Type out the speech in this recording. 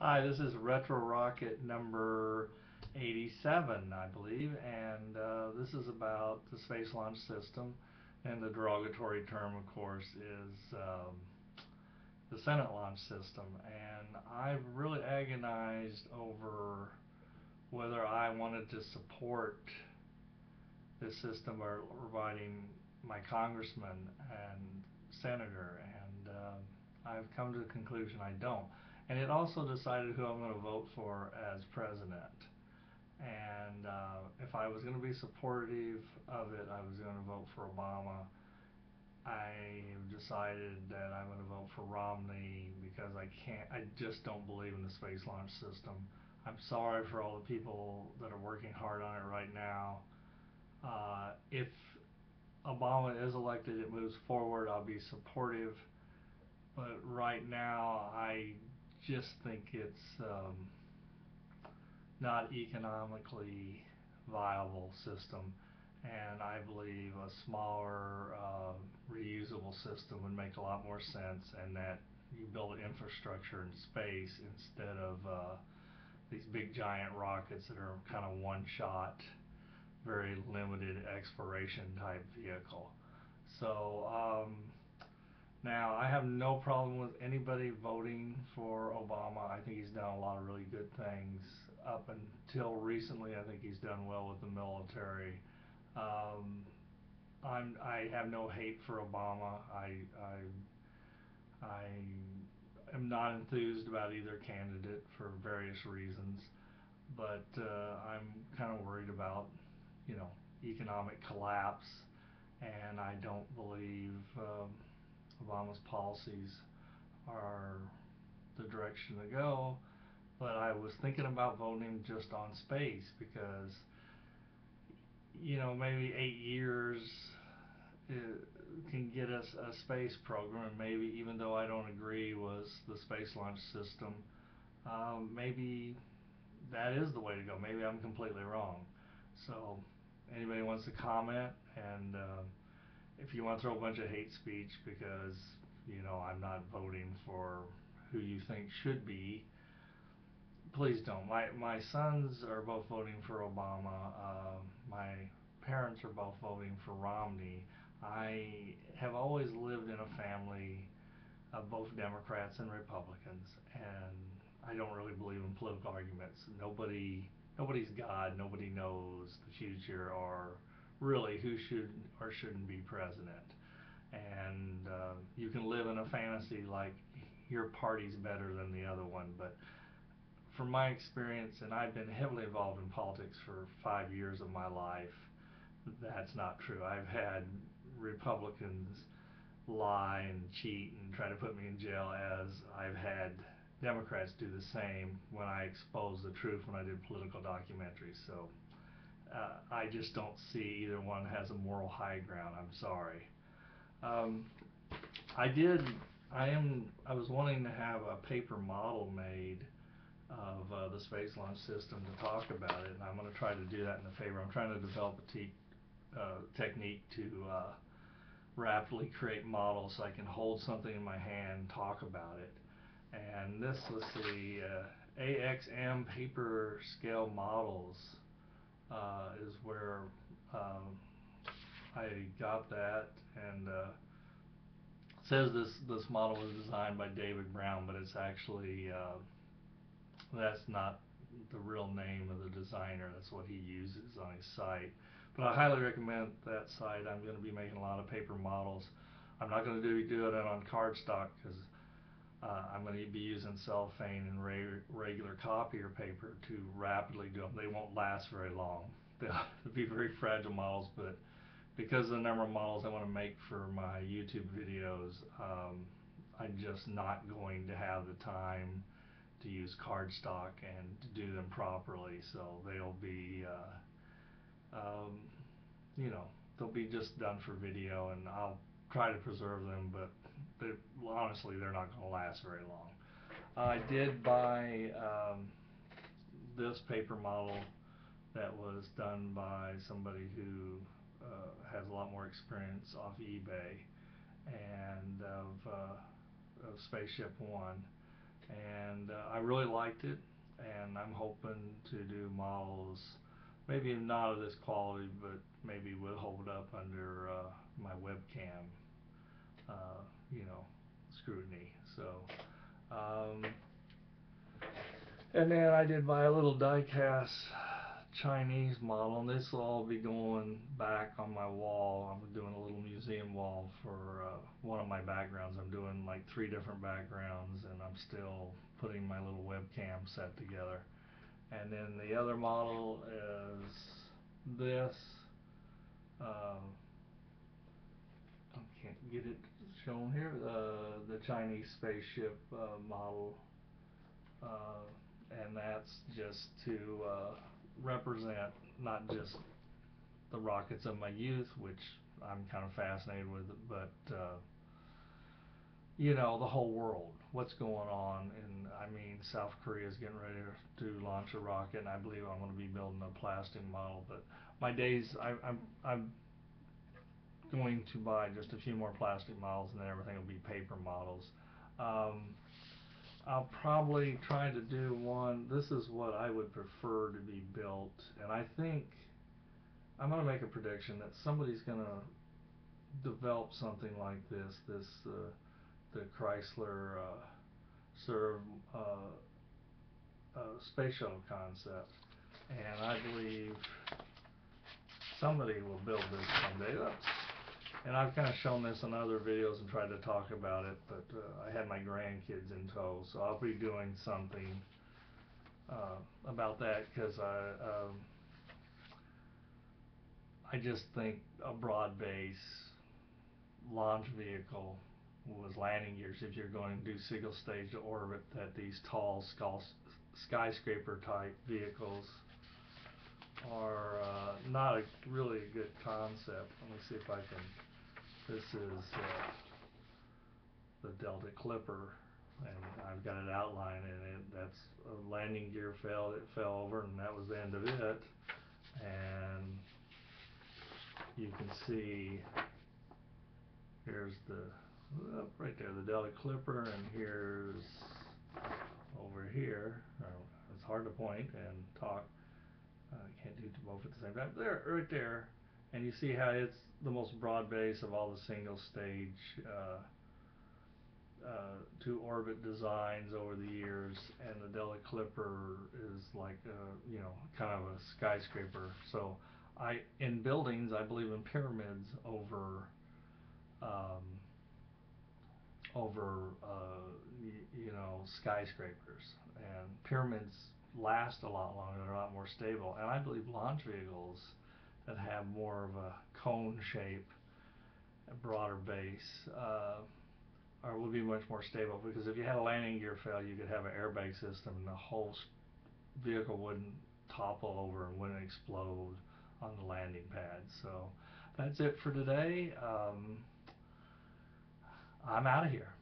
Hi, this is Retro Rocket number 87, I believe, and this is about the Space Launch System. And the derogatory term, of course, is the Senate Launch System. And I've really agonized over whether I wanted to support this system by providing my congressman and senator, and I've come to the conclusion I don't. And it also decided who I'm going to vote for as president. And if I was going to be supportive of it, I was going to vote for Obama. I have decided that I'm going to vote for Romney because I just don't believe in the space launch system. I'm sorry for all the people that are working hard on it right now. If Obama is elected, it moves forward, I'll be supportive. But right now, I just think it's not economically viable system, and I believe a smaller reusable system would make a lot more sense, and that you build infrastructure in space instead of these big giant rockets that are kind of one shot, very limited exploration type vehicle. So now I have no problem with anybody voting for Obama. I think he's done a lot of really good things. Up until recently, I think he's done well with the military. Um, I have no hate for Obama. I am not enthused about either candidate for various reasons, but I'm kind of worried about, you know, economic collapse, and I don't believe Obama's policies are the direction to go. But I was thinking about voting him just on space because, you know, maybe 8 years uh, can get us a space program, and maybe even though I don't agree with the space launch system, maybe that is the way to go. Maybe I'm completely wrong. So anybody wants to comment, and if you want to throw a bunch of hate speech because, you know, I'm not voting for who you think should be, please don't. My sons are both voting for Obama. My parents are both voting for Romney. I have always lived in a family of both Democrats and Republicans, and I don't really believe in political arguments. Nobody's God. Nobody knows the future or really who should or shouldn't be president. And you can live in a fantasy like your party's better than the other one, but from my experience, and I've been heavily involved in politics for 5 years of my life, that's not true. I've had Republicans lie and cheat and try to put me in jail, as I've had Democrats do the same when I exposed the truth when I did political documentaries. So I just don't see either one has a moral high ground. I'm sorry. Um, I did. I was wanting to have a paper model made of the Space Launch System to talk about it, and I'm going to try to do that in the favor. I'm trying to develop a technique to rapidly create models so I can hold something in my hand, talk about it. And this, let's see, AXM paper scale models is where I got that, and says this model was designed by David Brown, but it's actually that's not the real name of the designer. That's what he uses on his site. But I highly recommend that site. I'm going to be making a lot of paper models. I'm not going to do it on cardstock because I'm going to be using cellophane and regular copier paper to rapidly do them. They won't last very long. They'll be very fragile models, but because of the number of models I want to make for my YouTube videos, I'm just not going to have the time to use cardstock and to do them properly. So they'll be, you know, they'll be just done for video, and I'll try to preserve them, but honestly, they're not going to last very long. I did buy this paper model that was done by somebody who has a lot more experience off eBay, and of Spaceship One. And I really liked it, and I'm hoping to do models, maybe not of this quality, but maybe would hold up under my webcam, you know, scrutiny. So, and then I did buy a little die-cast Chinese model, and this will all be going back on my wall. I'm doing a little museum wall for one of my backgrounds. I'm doing like 3 different backgrounds, and I'm still putting my little webcam set together. And then the other model is this. I can't get it shown here. The Chinese spaceship model. And that's just to represent not just the rockets of my youth, which I'm kind of fascinated with, but you know, the whole world, what's going on. And I mean, South Korea is getting ready to launch a rocket, and I believe I'm going to be building a plastic model. But my days, I'm going to buy just a few more plastic models, and then everything will be paper models. I'll probably try to do one. This is what I would prefer to be built, and I think I'm going to make a prediction that somebody's going to develop something like this. The Chrysler SERV space shuttle concept, and I believe somebody will build this someday. And I've kind of shown this in other videos and tried to talk about it, but I had my grandkids in tow, so I'll be doing something about that, because I just think a broad base launch vehicle with landing gears, if you're going to do single stage orbit, that these tall skyscraper type vehicles are not really a good concept. Let me see if I can. This is the Delta Clipper, and I've got it outlined, and that's a landing gear fell. It fell over, and that was the end of it. And you can see here's right there, the Delta Clipper, and here's over here. It's hard to point and talk. I can't do both at the same time. There, right there, and you see how it's the most broad base of all the single stage to orbit designs over the years, and the Delta Clipper is like you know, kind of a skyscraper. So in buildings, I believe in pyramids over you know, skyscrapers, and pyramids last a lot longer, they're a lot more stable. And I believe launch vehicles that have more of a cone shape, a broader base, would be much more stable, because if you had a landing gear failure, you could have an airbag system, and the whole vehicle wouldn't topple over and wouldn't explode on the landing pad. So that's it for today. I'm out of here.